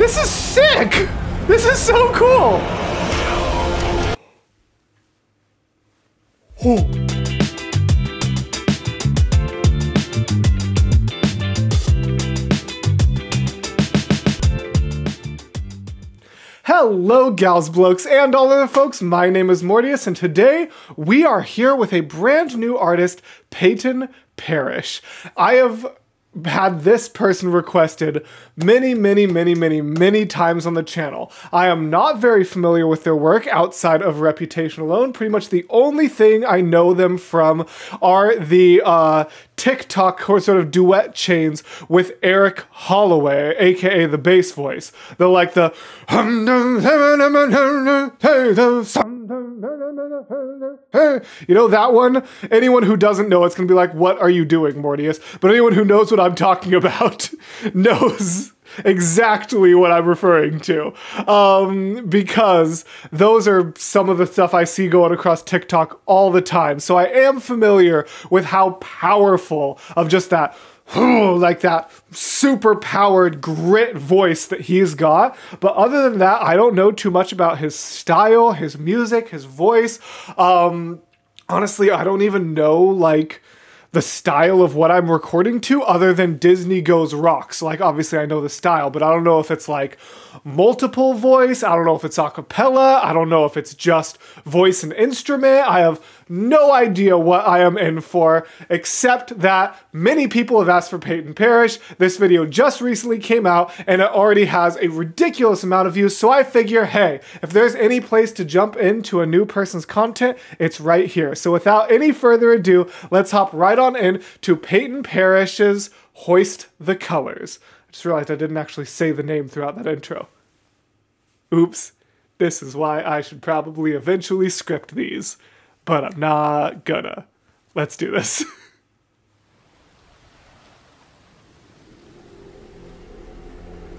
This is sick! This is so cool! Oh. Hello gals, blokes, and all other folks, my name is Mortius, and today we are here with a brand new artist, Peyton Parrish. I have had this person requested many times on the channel. I am not very familiar with their work outside of reputation alone. Pretty much the only thing I know them from are the TikTok or sort of duet chains with Eric Holloway, aka the bass voice. They're like the you know that one? Anyone who doesn't know it's gonna be like, what are you doing, Mortius? But anyone who knows what I'm talking about knows exactly what I'm referring to. Because those are some of the stuff I see going across TikTok all the time. So I am familiar with how powerful of just that, like that super powered grit voice that he's got. But other than that, I don't know too much about his style, his music, his voice. Honestly, I don't even know like the style of what I'm recording to other than Disney Goes Rocks. Like, obviously I know the style, but I don't know if it's like multiple voice. I don't know if it's a cappella. I don't know if it's just voice and instrument. I have no idea what I am in for, except that many people have asked for Peyton Parrish. This video just recently came out and it already has a ridiculous amount of views. So I figure, hey, if there's any place to jump into a new person's content, it's right here. So without any further ado, let's hop right on in to Peyton Parrish's Hoist the Colors. I just realized I didn't actually say the name throughout that intro. Oops. This is why I should probably eventually script these. But I'm not gonna. Let's do this.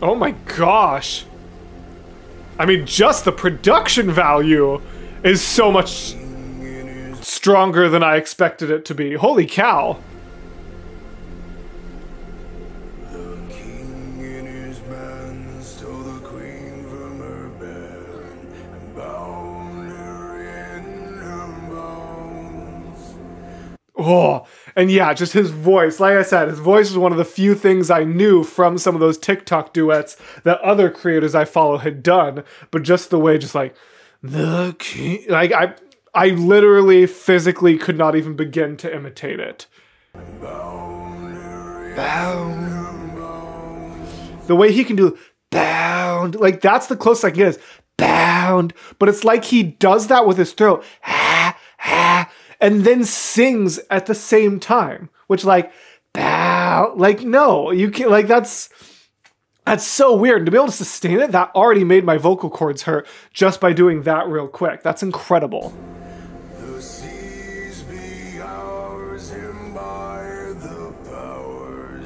Oh my gosh. I mean, just the production value is so much stronger than I expected it to be. Holy cow. Oh, and yeah, just his voice. Like I said, his voice was one of the few things I knew from some of those TikTok duets that other creators I follow had done. But just the way, just like, the king, like I literally physically could not even begin to imitate it. Bound. The way he can do bound, like that's the closest I can get is bound. But it's like he does that with his throat. And then sings at the same time, which like, bow, like, no, you can't, like, that's so weird. To be able to sustain it, that already made my vocal cords hurt just by doing that real quick. That's incredible.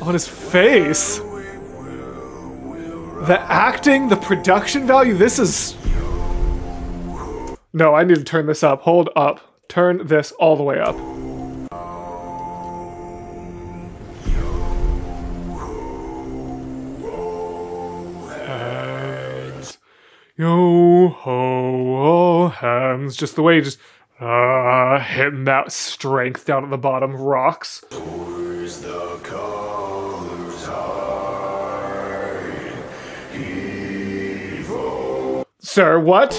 On his face. The acting, the production value, this is... No, I need to turn this up. Hold up. Turn this all the way up. Hands. Yo ho, oh hands. Just the way he just hitting that strength down at the bottom rocks. Hoist the colors high. Evil. Sir, what?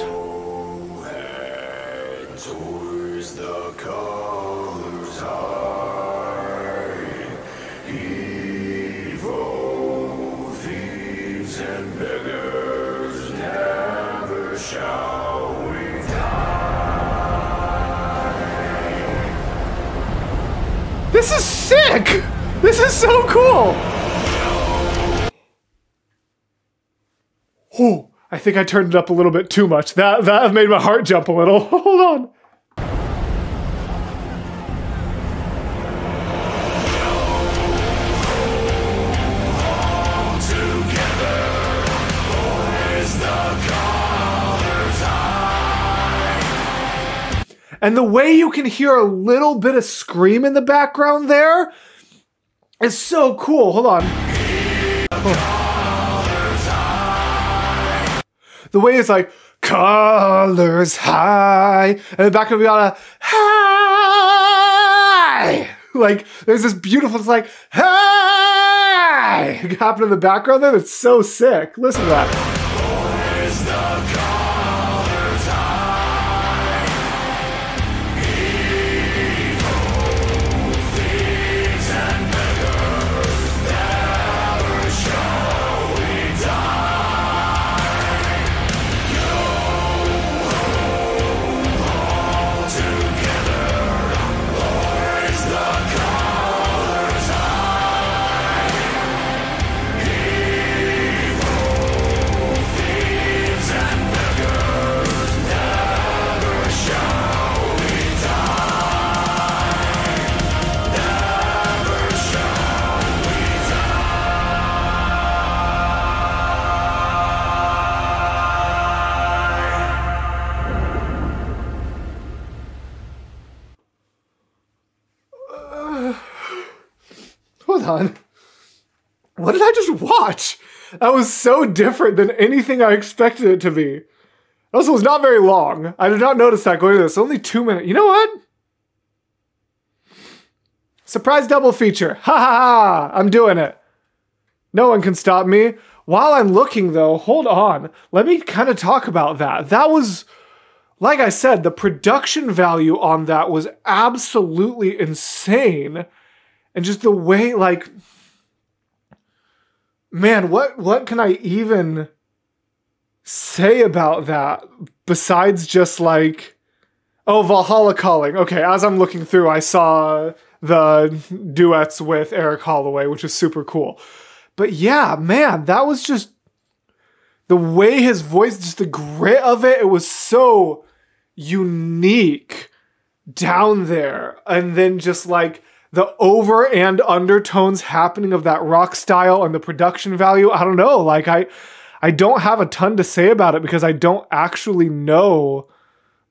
This is sick! This is so cool! Oh, I think I turned it up a little bit too much. That made my heart jump a little. Hold on. And the way you can hear a little bit of scream in the background there is so cool. Hold on. Oh. The way it's like, colors high, and the back of the got a high. Like, there's this beautiful, it's like, high, happening in the background there. That's so sick. Listen to that. Hoist the colors high. Evil thieves and beggars never shall we die. Yo ho, all together. Hoist the colors high. Evil thieves and beggars never shall we die. Never shall we Hold on. What did I just watch? That was so different than anything I expected it to be. It also was not very long. I did not notice that going to this. Only 2 minutes. You know what? Surprise double feature. Ha ha ha. I'm doing it. No one can stop me. While I'm looking though, hold on. Let me kind of talk about that. That was, like I said, the production value on that was absolutely insane. And just the way, like, man, what can I even say about that besides just like, oh, Valhalla Calling. Okay, as I'm looking through, I saw the duets with Eric Holloway, which is super cool. But yeah, man, that was just the way his voice, just the grit of it, it was so unique down there. And then just like the over and undertones happening of that rock style and the production value, I don't know. Like I don't have a ton to say about it because I don't actually know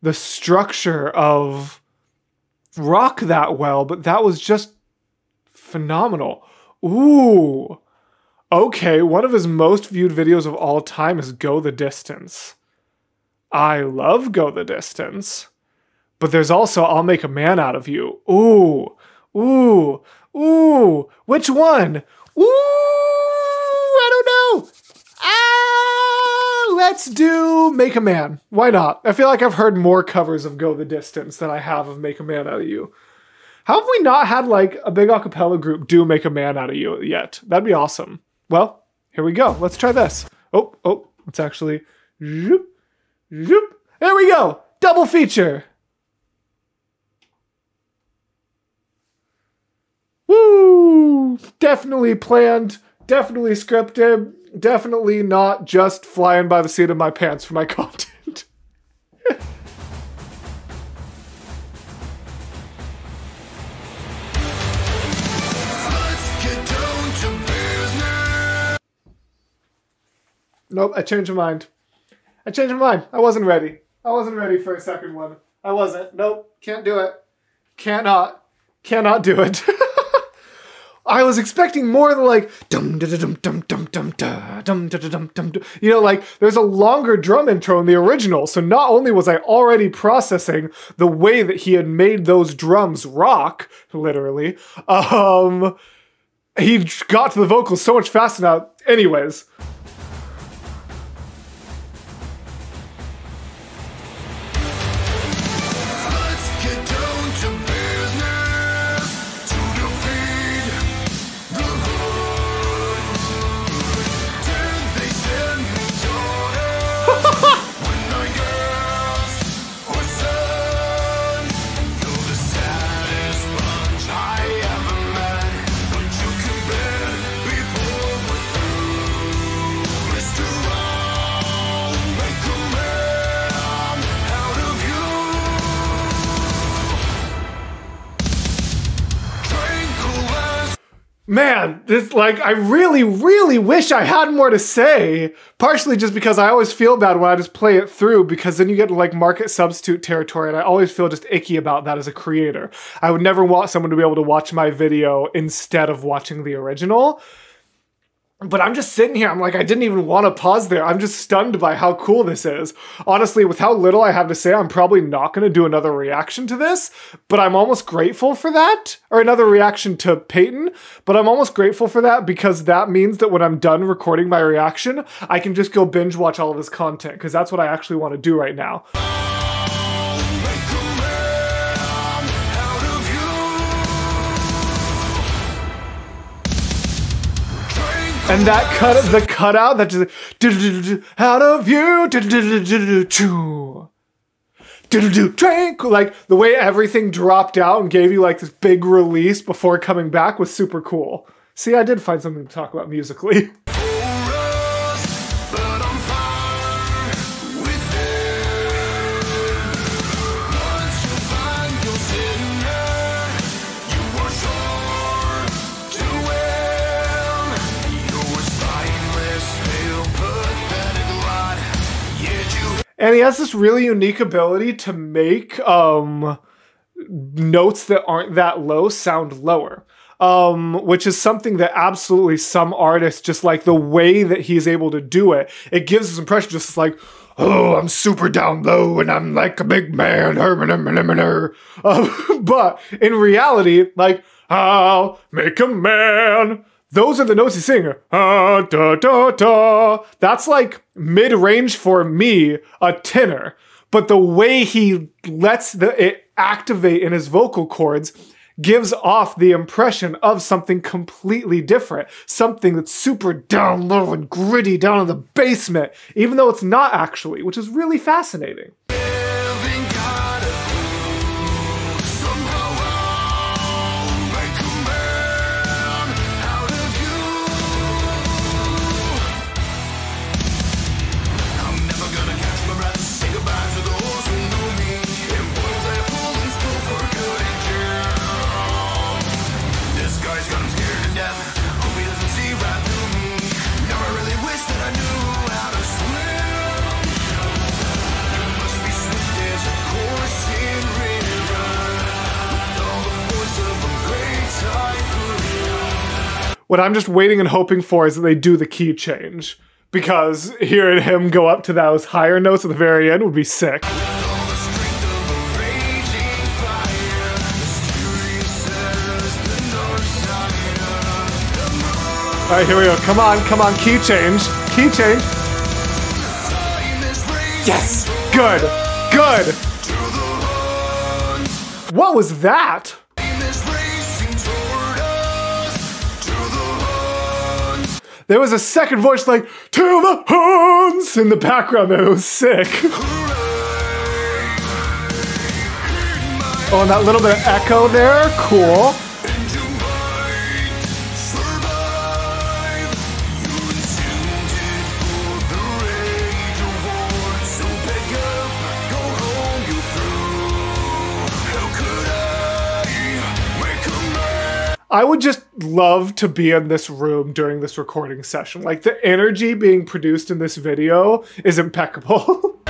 the structure of rock that well, but that was just phenomenal. Ooh. Okay, one of his most viewed videos of all time is Go the Distance. I love Go the Distance. But there's also I'll Make a Man Out of You. Ooh. Ooh, ooh, which one? Ooh, I don't know. Ah, let's do Make a Man. Why not? I feel like I've heard more covers of Go the Distance than I have of Make a Man Out of You. How have we not had like a big acapella group do Make a Man Out of You yet? That'd be awesome. Well, here we go. Let's try this. Oh, let's actually, zoop, zoop. There we go. Double feature. Woo! Definitely planned, definitely scripted, definitely not just flying by the seat of my pants for my content. let's get down to business. Nope, I changed my mind. I wasn't ready. I wasn't ready for a second one. I wasn't. Nope, can't do it. Cannot do it. I was expecting more than like dum dum dum dum dum dum dum dum dum. You know, like there's a longer drum intro in the original. So not only was I already processing the way that he had made those drums rock, literally, he got to the vocals so much faster now. Anyways. Man, this, like, I really, really wish I had more to say. Partially just because I always feel bad when I just play it through, because then you get to, like, market substitute territory, and I always feel just icky about that as a creator. I would never want someone to be able to watch my video instead of watching the original. But I'm just sitting here, I'm like, I didn't even want to pause there. I'm just stunned by how cool this is. Honestly, with how little I have to say, I'm probably not going to do another reaction to this, but I'm almost grateful for that. Or another reaction to Peyton, but I'm almost grateful for that because that means that when I'm done recording my reaction, I can just go binge watch all of his content, because that's what I actually want to do right now. And that the cutout that just out of you, tranquil, like the way everything dropped out and gave you like this big release before coming back was super cool. See, I did find something to talk about musically. And he has this really unique ability to make notes that aren't that low sound lower. Which is something that absolutely some artists, just like the way that he's able to do it, it gives this impression just like, oh, I'm super down low and I'm like a big man. But in reality, like, I'll make a man. Those are the notes he's singing. Da, da, da. That's like mid-range for me, a tenor. But the way he lets it activate in his vocal cords gives off the impression of something completely different. Something that's super down low and gritty down in the basement, even though it's not actually, which is really fascinating. What I'm just waiting and hoping for is that they do the key change, because hearing him go up to those higher notes at the very end would be sick. All right, here we go. Come on, key change. Key change. Yes! Good! Good! What was that? There was a second voice like, to the horns, in the background there. It was sick. Oh, and that little bit of echo there. Cool. I would just love to be in this room during this recording session. Like, the energy being produced in this video is impeccable.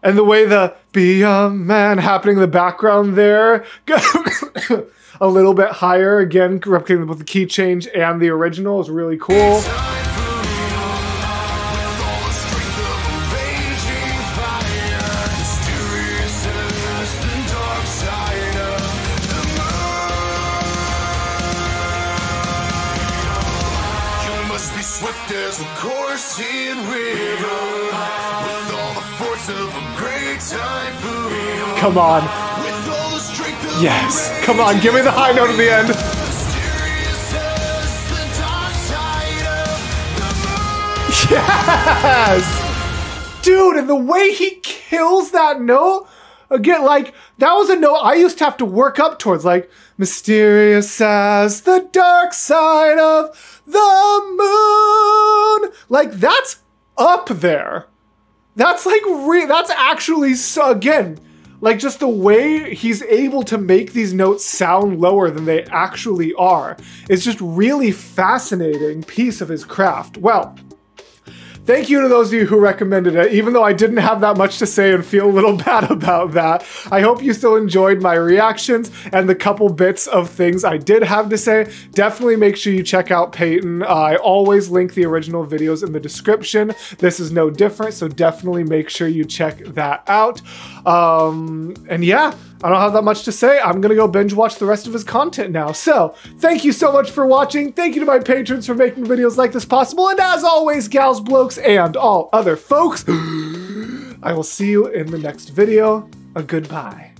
And the way the be a man happening in the background there, a little bit higher, again, replicating both the key change and the original is really cool. Come on. Yes. Come on, give me the high note at the end. Yes! Dude, and the way he kills that note, again, like, that was a note I used to have to work up towards, like, mysterious as the dark side of the moon. Like, that's up there. That's like, that's actually, so, again, like, just the way he's able to make these notes sound lower than they actually are is just really fascinating piece of his craft. Well, thank you to those of you who recommended it, even though I didn't have that much to say and feel a little bad about that. I hope you still enjoyed my reactions and the couple bits of things I did have to say. Definitely make sure you check out Peyton. I always link the original videos in the description. This is no different, so definitely make sure you check that out. And yeah, I don't have that much to say. I'm gonna go binge watch the rest of his content now. So, thank you so much for watching. Thank you to my patrons for making videos like this possible. And as always, gals, blokes, and all other folks, I will see you in the next video. A goodbye.